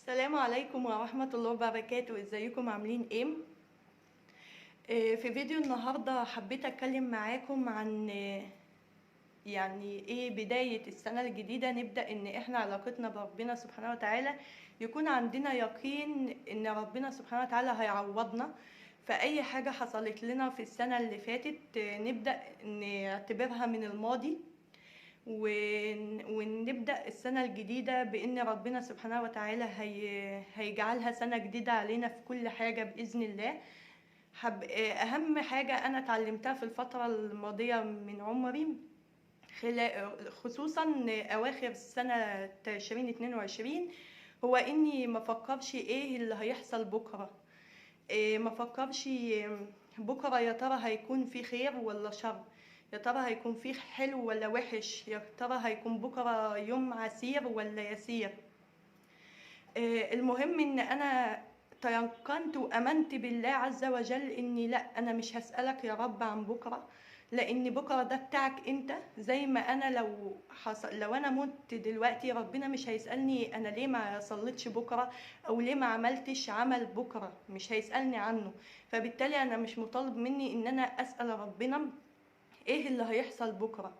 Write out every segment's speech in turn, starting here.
السلام عليكم ورحمة الله وبركاته. ازيكم عاملين ايه؟ في فيديو النهاردة حبيت اتكلم معاكم عن يعني ايه بداية السنة الجديدة. نبدأ ان احنا علاقتنا بربنا سبحانه وتعالى يكون عندنا يقين ان ربنا سبحانه وتعالى هيعوضنا. فأي حاجة حصلت لنا في السنة اللي فاتت نبدأ نعتبرها من الماضي، ونبدأ السنة الجديدة بإن ربنا سبحانه وتعالى هيجعلها سنة جديدة علينا في كل حاجة بإذن الله. أهم حاجة أنا اتعلمتها في الفترة الماضية من عمري، خصوصا أواخر سنة 2022، هو إني ما فكرش إيه اللي هيحصل بكرة. ما فكرش بكرة يا ترى هيكون في خير ولا شر، يا ترى هيكون فيه حلو ولا وحش، يا ترى هيكون بكرة يوم عسير ولا يسير. المهم ان انا تيقنت وامنت بالله عز وجل اني لا، انا مش هسألك يا رب عن بكرة، لان بكرة ده بتاعك انت. زي ما انا لو انا مت دلوقتي، ربنا مش هيسألني انا ليه ما صليتش بكرة او ليه ما عملتش عمل بكرة، مش هيسألني عنه. فبالتالي انا مش مطالب مني ان انا اسأل ربنا ايه اللي هيحصل بكرة.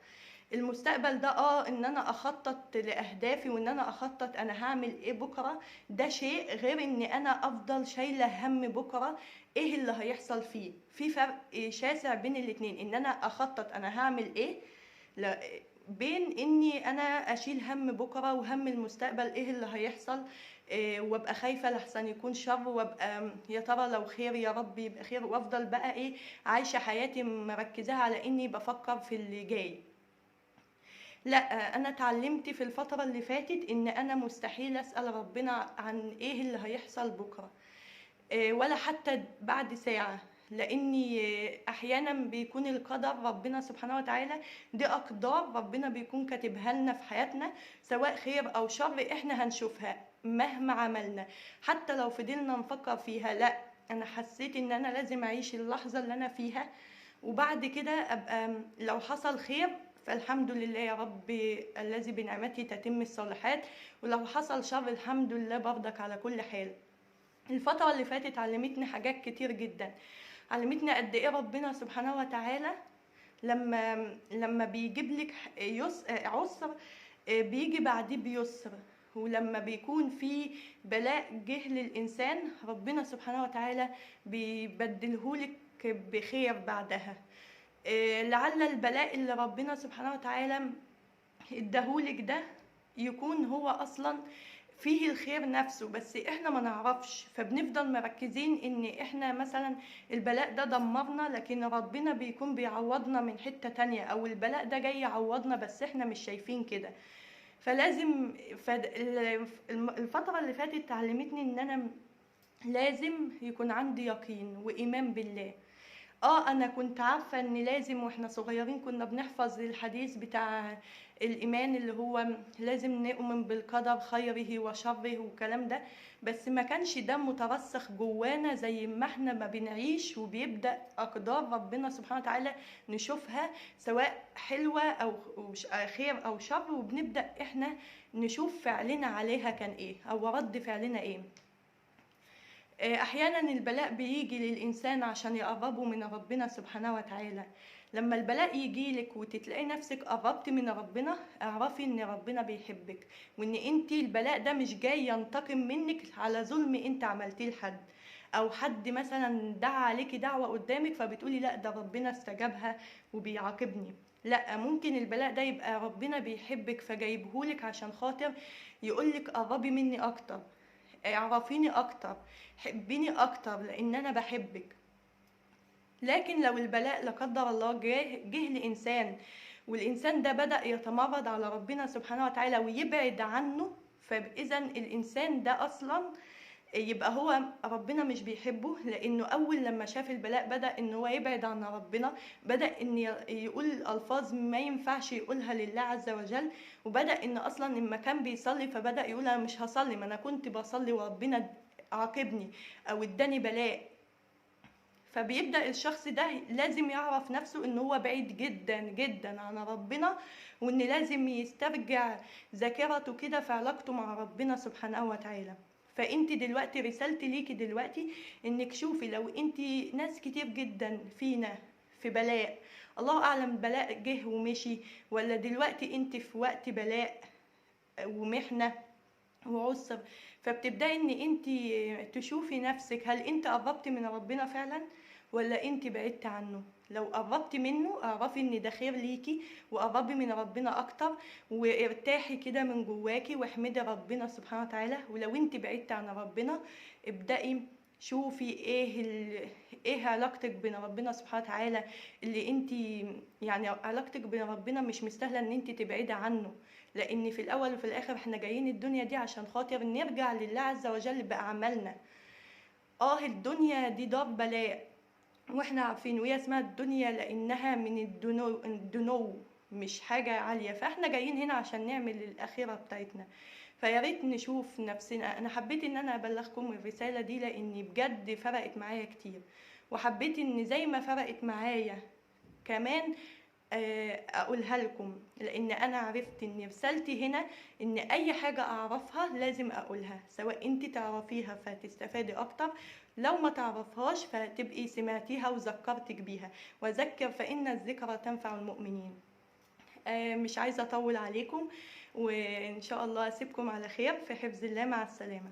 المستقبل ده ان انا اخطط لاهدافي وان انا اخطط انا هعمل ايه بكرة، ده شيء غير ان انا افضل شايلة هم بكرة ايه اللي هيحصل فيه. في فرق شاسع بين الاتنين، ان انا اخطط انا هعمل ايه بين اني انا اشيل هم بكرة وهم المستقبل ايه اللي هيحصل. وابقى خايفة لحسن يكون شر، وابقى يا ترى لو خير يا رب يبقى خير، وافضل بقى عايشة حياتي مركزة على اني بفكر في اللي جاي. لا، انا اتعلمت في الفترة اللي فاتت ان انا مستحيل اسأل ربنا عن ايه اللي هيحصل بكرة، ولا حتى بعد ساعة، لاني احيانا بيكون القدر ربنا سبحانه وتعالى دي اقدار ربنا بيكون كاتبها لنا في حياتنا، سواء خير او شر احنا هنشوفها مهما عملنا. حتى لو فضلنا نفكر فيها، لا، انا حسيت ان انا لازم اعيش اللحظة اللي انا فيها، وبعد كده ابقى لو حصل خير فالحمد لله يا رب الذي بنعمته تتم الصالحات، ولو حصل شر الحمد لله برضك على كل حال. الفترة اللي فاتت علمتني حاجات كتير جدا، علمتني قد ايه ربنا سبحانه وتعالى لما بيجيب لك عسر بيجي بعديه بيسر، ولما بيكون في بلاء جه للإنسان ربنا سبحانه وتعالى بيبدلهولك بخير بعدها. لعل البلاء اللي ربنا سبحانه وتعالى اداهولك ده يكون هو اصلا فيه الخير نفسه، بس احنا ما نعرفش، فبنفضل مركزين ان احنا مثلا البلاء ده دمرنا، لكن ربنا بيكون بيعوضنا من حتة تانية، او البلاء ده جاي يعوضنا بس احنا مش شايفين كده. فلازم الفترة اللي فاتت تعلمتني ان انا لازم يكون عندي يقين وإيمان بالله. انا كنت عارفة ان لازم، واحنا صغيرين كنا بنحفظ الحديث بتاع الايمان اللي هو لازم نؤمن بالقدر خيره وشره والكلام ده، بس ما كانش ده مترسخ جوانا زي ما احنا ما بنعيش وبيبدأ اقدار ربنا سبحانه وتعالى نشوفها، سواء حلوة او خير او شر، وبنبدأ احنا نشوف فعلنا عليها كان ايه او رد فعلنا ايه. احيانا البلاء بيجي للانسان عشان يقربه من ربنا سبحانه وتعالى. لما البلاء يجيلك وتتلاقي نفسك قربت من ربنا، اعرفي ان ربنا بيحبك، وان انت البلاء ده مش جاي ينتقم منك على ظلم انت عملتيه لحد، او حد مثلا دعا عليكي دعوة قدامك فبتقولي لا ده ربنا استجابها وبيعاقبني. لا، ممكن البلاء ده يبقى ربنا بيحبك فجايبهولك عشان خاطر يقولك قربي مني اكتر، اعرفيني اكتر، حبيني اكتر لان انا بحبك. لكن لو البلاء لا قدر الله جه لانسان والانسان ده بدأ يتمرد على ربنا سبحانه وتعالى ويبعد عنه، فاذا الانسان ده اصلا يبقى هو ربنا مش بيحبه، لانه اول لما شاف البلاء بدأ ان هو يبعد عن ربنا، بدأ ان يقول الفاظ ما ينفعش يقولها لله عز وجل، وبدأ ان اصلا لما كان بيصلي فبدأ يقول انا مش هصلي، ما انا كنت بصلي وربنا عاقبني او اداني بلاء. فبيبدأ الشخص ده لازم يعرف نفسه ان هو بعيد جدا جدا عن ربنا، وان لازم يسترجع ذاكرته كده في علاقته مع ربنا سبحانه وتعالى. فانت دلوقتي رسالتي ليكي دلوقتي انك شوفي، لو انت ناس كتير جدا فينا في بلاء، الله اعلم بلاء جه ومشي ولا دلوقتي انت في وقت بلاء ومحنة وعسر، فبتبدأي ان انت تشوفي نفسك، هل انت قربتي من ربنا فعلا ولا انت بعدت عنه؟ لو قربتي منه اعرفي ان ده خير ليكي، وقربي من ربنا اكتر، وارتاحي كده من جواكي واحمدي ربنا سبحانه وتعالى. ولو انت بعدت عن ربنا ابدأي شوفي ايه علاقتك بين ربنا سبحانه وتعالى، اللي انت يعني علاقتك بين ربنا مش مستاهله ان انت تبعدي عنه، لان في الاول وفي الاخر احنا جايين الدنيا دي عشان خاطر نرجع لله عز وجل باعمالنا. الدنيا دي دار بلاء واحنا عارفين، وهي اسمها الدنيا لانها من الدنو مش حاجة عالية، فاحنا جايين هنا عشان نعمل الاخرة بتاعتنا. فيا ريت نشوف نفسنا. انا حبيت ان انا ابلغكم الرسالة دي لاني بجد فرقت معايا كتير، وحبيت ان زي ما فرقت معايا كمان اقولها لكم، لان انا عرفت ان رسالتي هنا ان اي حاجة اعرفها لازم اقولها، سواء انت تعرفيها فتستفادي اكتر، لو ما تعرفهاش فتبقي سمعتيها وذكرتك بيها، وذكر فان الذكرى تنفع المؤمنين. مش عايزة اطول عليكم، وان شاء الله اسيبكم على خير في حفظ الله. مع السلامة.